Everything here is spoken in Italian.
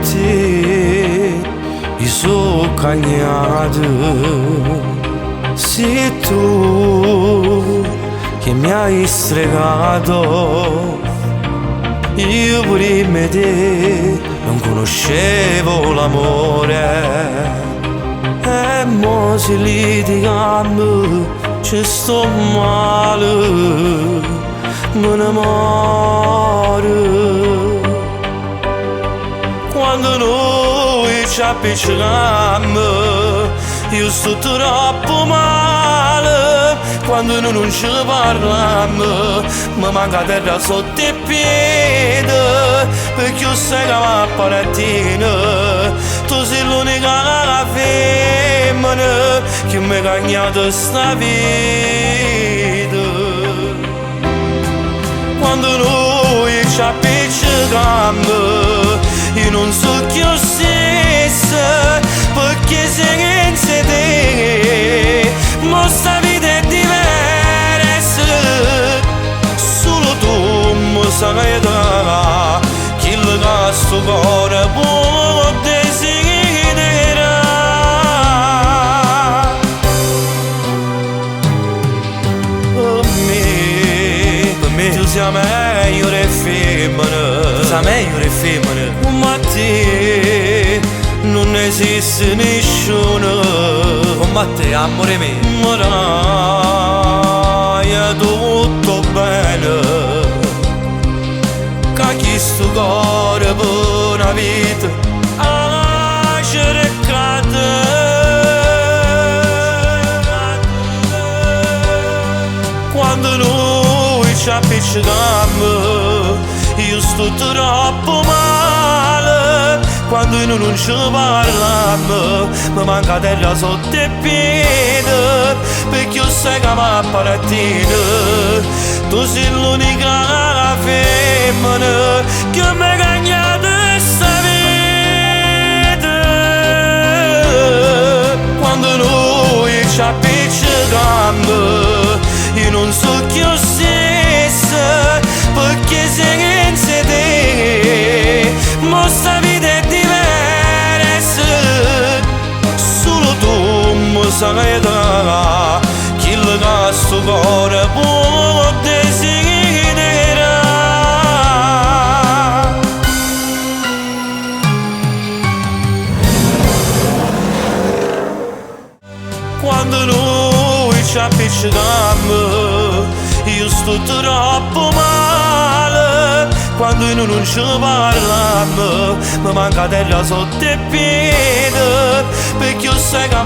te e soccagnado. Sei tu che mi hai stregato. Io prima di te non conoscevo l'amore. E mo se litigando ci sto male, me ne muore. Quando noi ci appiccichiamo io sto troppo male. Quando noi non ci parliamo mi manca terra sotto i piedi, perché io sai che mi appartiene. Tu sei l'unica femmina che mi ha cagnato sta vita. Quando noi ci appiccichiamo io non so chi io stessa, perché senza te mo sta vita è diversa. Solo tu mi sai da chi le dà sto cuore può desiderare. Per me tu sei meglio e femmina, sei meglio e femmina. Ma te non esiste nessuno come te, amore mio. Ma dai, è tutto bene, che chi sto cuore per una vita ha cercato. Quando noi ci appiccichiamo io sto troppo male. Quando noi non ci parliamo mi manca terra sotto i piedi, perché io sai che mi appartiene. Tu sei l'unica femmina che mi ha cagnato sta vita. Quando noi ci appiccichiamo io non so chi io stessa, perché senza te mo sta vita è diversa. Solo tu mi sai da chi le dà sto cuore può desiderare. Quando noi ci appiccichiamo io sto troppo male. Quando noi non ci parliamo mi manca terra sotto i piedi, perché io sai che